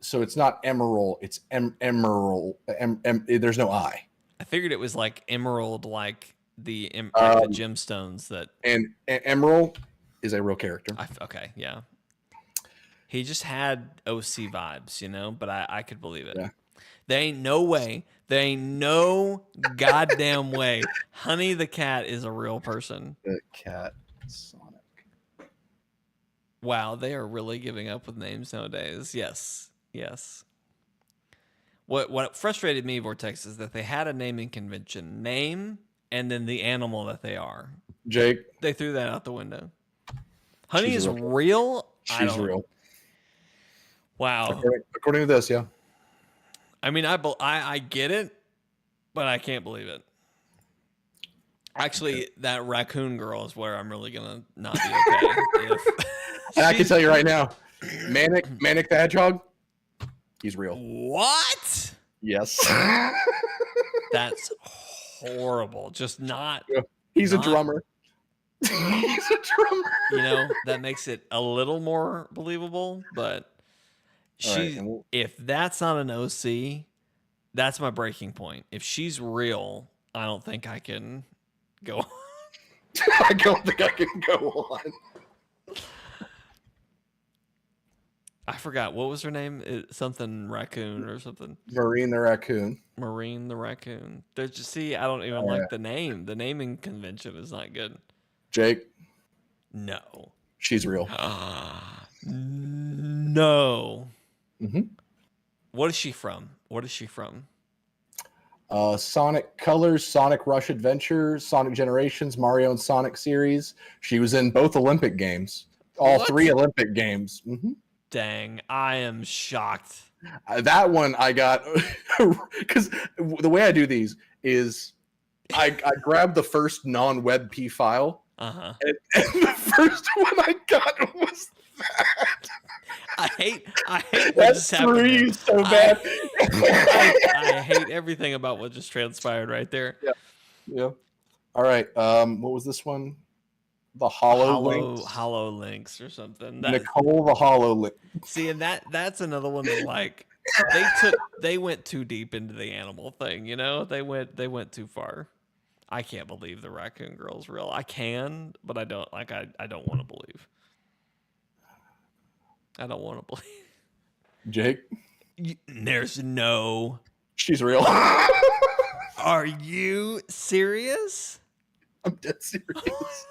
S2: it's not emerald. It's emerald. There's no I.
S1: I figured it was like emerald, like the gemstones that.
S2: And emerald is a real character.
S1: Okay, yeah. He just had OC vibes, but I could believe it.
S2: Yeah.
S1: There ain't no way. There ain't no goddamn way. Honey the cat is a real person.
S2: The cat Sonic.
S1: Wow, they are really giving up with names nowadays. Yes. What frustrated me, Vortex, is that they had a naming convention. Name and then the animal that they are.
S2: Jake.
S1: They threw that out the window. Honey is real?
S2: She's real.
S1: Wow.
S2: According to this, yeah.
S1: I mean, I get it, but I can't believe it. Actually, that raccoon girl is where I'm really gonna not be okay.
S2: And I can tell you right now, Manic the Hedgehog, he's real.
S1: What?
S2: Yes.
S1: That's horrible. Just not.
S2: He's a drummer. He's a drummer.
S1: That makes it a little more believable, but. If that's not an OC, that's my breaking point. If she's real, I don't think I can go on.
S2: I don't think I can go on.
S1: I forgot. What was her name? Something Raccoon or something.
S2: Marine the Raccoon.
S1: Marine the Raccoon. There's just, I don't even like the name. The naming convention is not good.
S2: Jake?
S1: No.
S2: She's real.
S1: No.
S2: Mm-hmm.
S1: What is she from? What is she from?
S2: Sonic Colors, Sonic Rush Adventure, Sonic Generations, Mario and Sonic series. She was in both Olympic games, all
S1: What?
S2: 3 Olympic games. Mm-hmm.
S1: Dang, I am shocked.
S2: That one I got because the way I do these is I grab the first non-WebP file,
S1: Uh-huh.
S2: and the first one I got was that.
S1: I hate what
S2: That
S1: just happened there.
S2: three is so bad.
S1: I hate everything about what just transpired right there.
S2: Yeah. All right. What was this one? The
S1: Hollow links or something.
S2: Nicole the Hollow Link.
S1: See, and that's another one that like they went too deep into the animal thing, you know? They went too far. I can't believe the raccoon girl's real. I can, but I don't like I don't want to believe. I don't want to believe.
S2: Jake,
S1: There's no.
S2: she's real.
S1: Are you serious?
S2: I'm dead serious.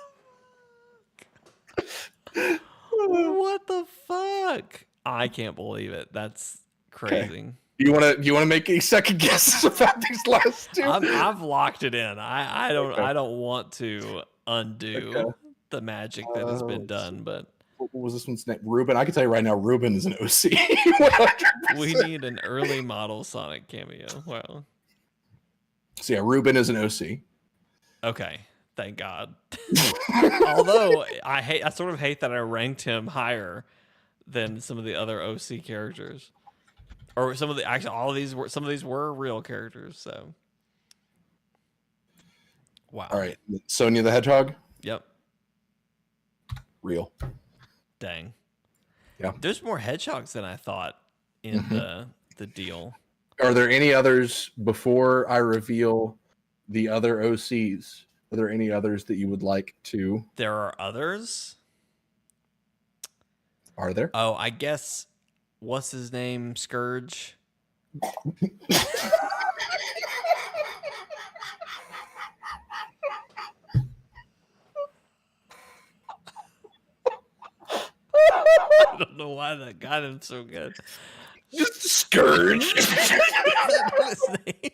S1: What the fuck? I can't believe it. That's crazy.
S2: Okay. You want to make any second guesses about these last 2?
S1: I've locked it in. I don't
S2: Okay.
S1: I don't want to undo the magic that has been done, but
S2: what was this one's name? Ruben. I can tell you right now, Ruben is an OC. 100%.
S1: we need an early model Sonic cameo. Wow.
S2: So yeah, Ruben is an OC.
S1: Okay. Thank God. Although I sort of hate that I ranked him higher than some of the other OC characters. Or some of these were real characters, so wow.
S2: All right. Sonia the Hedgehog?
S1: Yep.
S2: Real.
S1: Dang.
S2: Yeah.
S1: There's more hedgehogs than I thought in the deal.
S2: Are there any others before I reveal the other OCs? Are there any others that you would like to?
S1: There are others?
S2: Are there?
S1: Oh, I guess what's his name? Scourge. I don't know why that got him so good.
S2: Just Scourge.
S1: Is that not his name?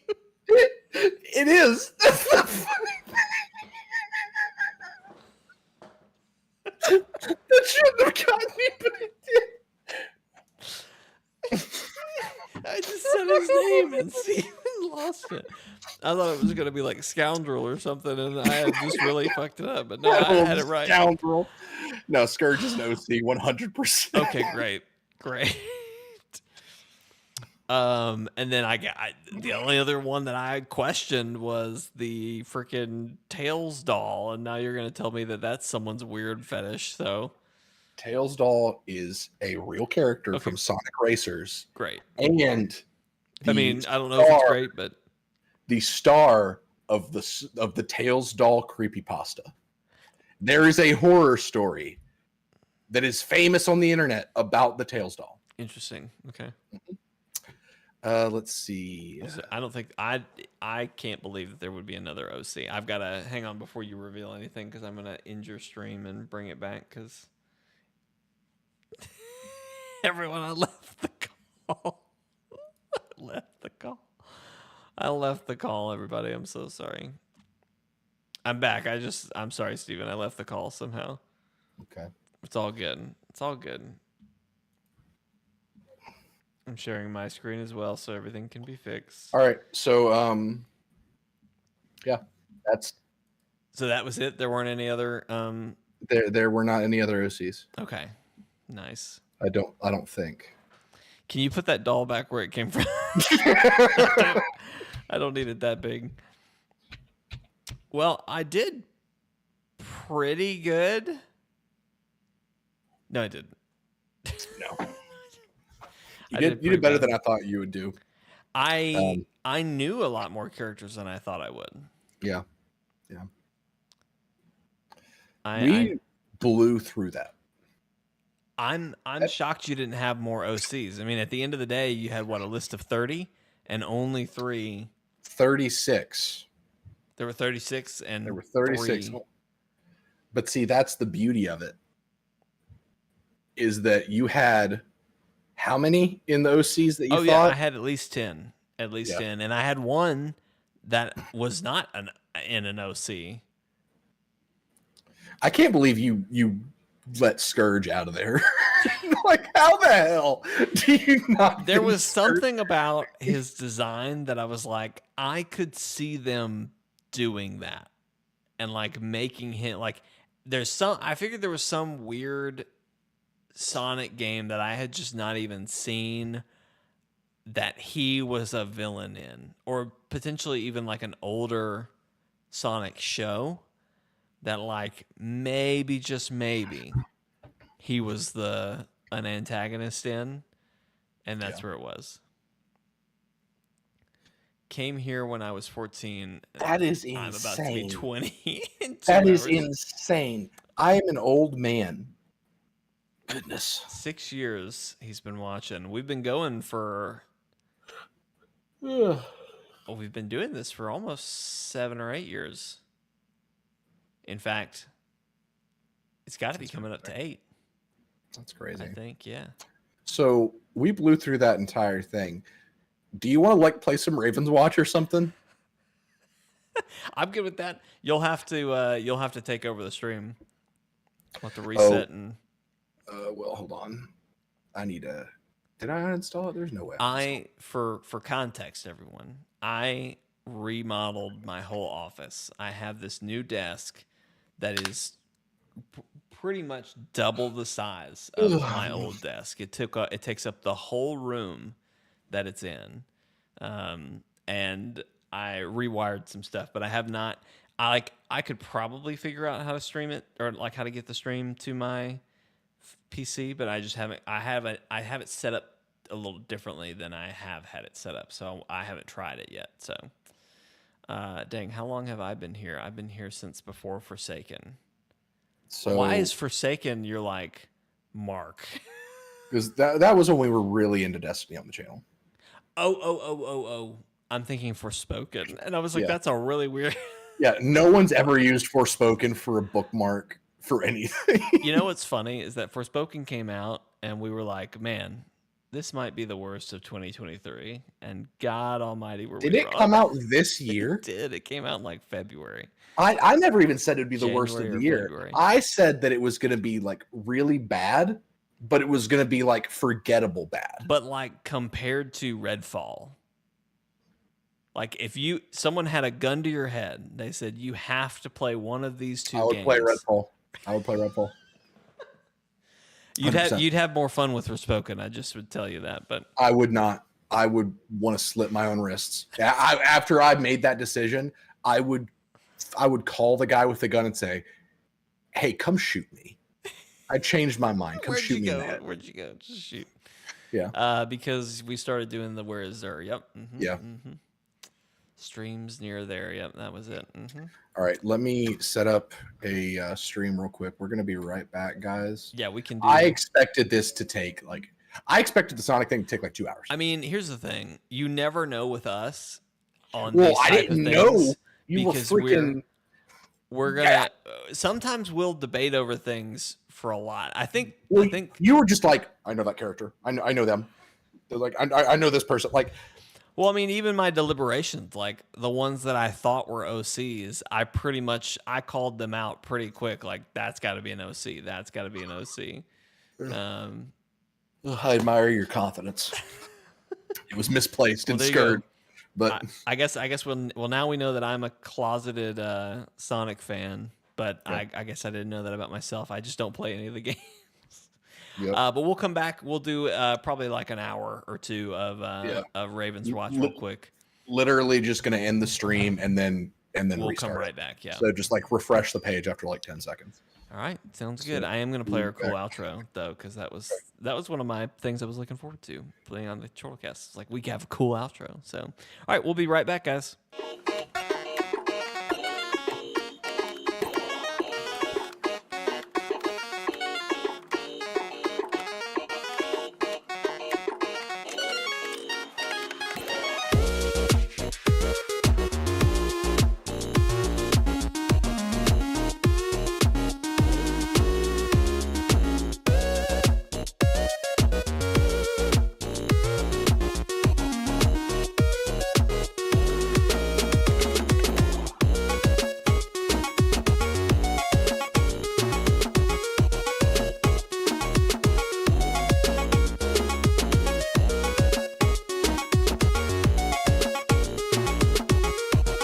S2: It is. That's the funny thing. That shouldn't have gotten me, but it did.
S1: I just said his name and Steven lost it. I thought it was going to be like Scoundrel or something, and I had just really fucked it up. But no, I had it right.
S2: Scoundrel. No, Scourge is an OC 100%.
S1: Okay, great. And then the only other one that I questioned was the freaking Tails doll, and now you're going to tell me that that's someone's weird fetish. So
S2: Tails doll is a real character from Sonic Racers.
S1: Great.
S2: And
S1: I mean, I don't know if it's great, but
S2: the star of the Tails doll creepypasta. There is a horror story that is famous on the internet about the Tails doll.
S1: Interesting. Okay.
S2: Let's see.
S1: I don't think I can't believe that there would be another OC. I've got to hang on before you reveal anything because I'm going to end your stream and bring it back because everyone, I left the call. I left the call, everybody. I'm so sorry. I'm back. I'm sorry, Steven. I left the call somehow.
S2: Okay.
S1: It's all good. I'm sharing my screen as well, so everything can be fixed.
S2: All right. So, yeah,
S1: So that was it. There weren't any other.
S2: There were not any other OCs.
S1: Okay. Nice.
S2: I don't think.
S1: Can you put that doll back where it came from? I don't need it that big. Well, I did pretty good. No, I didn't.
S2: No. You did better than I thought you would do.
S1: I knew a lot more characters than I thought I would.
S2: Yeah.
S1: I
S2: blew through that.
S1: I'm shocked you didn't have more OCs. I mean, at the end of the day, you had a list of 30 and only 3.
S2: 36.
S1: There were 36 and
S2: there were 36.
S1: 3.
S2: But see, that's the beauty of it. is that you had how many in the OCs that you
S1: Yeah,
S2: thought?
S1: I had at least 10. At least
S2: Yeah.
S1: 10. And I had one that was not in an OC.
S2: I can't believe you let Scourge out of there. Like, how the hell do you not?
S1: There was something about his design that I was like, I could see them doing that and like making him like. I figured there was some weird Sonic game that I had just not even seen that he was a villain in, or potentially even like an older Sonic show that like maybe, just maybe, he was an antagonist in, and that's where it was. Came here when I was 14.
S2: That is insane.
S1: I'm about to be 20 in 2
S2: That is
S1: hours.
S2: insane. I am an old man. Goodness.
S1: 6 years he's been watching. We've been going for... we've been doing this for almost 7 or 8 years. In fact, it's got to be coming up to 8.
S2: That's crazy.
S1: I think, yeah.
S2: So we blew through that entire thing. Do you want to like play some Ravens Watch or something?
S1: I'm good with that. You'll have to take over the stream. I'll have to reset and.
S2: Well, hold on. I need to. Did I uninstall it? There's no way.
S1: For context, everyone, I remodeled my whole office. I have this new desk that is pretty much double the size of my old desk. It takes up the whole room that it's in, and I rewired some stuff, but I have not. I could probably figure out how to stream it, or like how to get the stream to my PC, but I just haven't. I have it set up a little differently than I have had it set up, so I haven't tried it yet. So, dang, how long have I been here? I've been here since before Forsaken. So why is Forsaken your like mark?
S2: Because that was when we were really into Destiny on the channel.
S1: Oh. I'm thinking Forspoken. And I was like, that's a really weird...
S2: Yeah, no one's ever used Forspoken for a bookmark for anything.
S1: You know what's funny is that Forspoken came out and we were like, man, this might be the worst of 2023. And God almighty,
S2: did it come out this year?
S1: It did. It came out in like February.
S2: I never even said it'd be the worst
S1: January
S2: of the year.
S1: February.
S2: I said that it was going to be like really bad, but it was going to be like forgettable bad.
S1: But like compared to Redfall, like if someone had a gun to your head, they said you have to play one of these two games.
S2: I would play Redfall.
S1: You'd have more fun with Forspoken. I just would tell you that, but
S2: I would not. I would want to slit my own wrists. After I made that decision, I would call the guy with the gun and say, "Hey, come shoot me. I changed my mind. Come shoot me."
S1: Where'd you go? Just shoot.
S2: Yeah.
S1: Because we started doing the Where Is There? Yep. Mm-hmm,
S2: yeah.
S1: Mm-hmm. Streams near there. Yep, that was it. Mm-hmm.
S2: All right, let me set up a stream real quick. We're gonna be right back, guys.
S1: Yeah, we can do.
S2: I expected this to take I expected the Sonic thing to take like 2 hours.
S1: I mean, here's the thing: you never know with us on
S2: well,
S1: these
S2: I
S1: type
S2: didn't
S1: of
S2: know
S1: things
S2: you were
S1: because
S2: freaking.
S1: we're gonna sometimes we'll debate over things for a lot. I think
S2: you were just like, I know that character. I know them. They're like, I know this person. Like,
S1: well, I mean, even my deliberations, like the ones that I thought were OCs, I called them out pretty quick. Like, that's got to be an OC. That's got to be an OC.
S2: I admire your confidence. It was misplaced and scared. But
S1: I guess now we know that I'm a closeted Sonic fan. But I guess I didn't know that about myself. I just don't play any of the games. Yep. But we'll come back. We'll do probably like an hour or two of Ravens Watch real quick.
S2: Literally just going to end the stream and then
S1: we'll
S2: restart
S1: come right back. Yeah.
S2: So just like refresh the page after like 10 seconds.
S1: All right, sounds good. I am going to play our cool outro though, because that was one of my things I was looking forward to playing on the ChortleCast. It's like we have a cool outro. So, all right, we'll be right back, guys.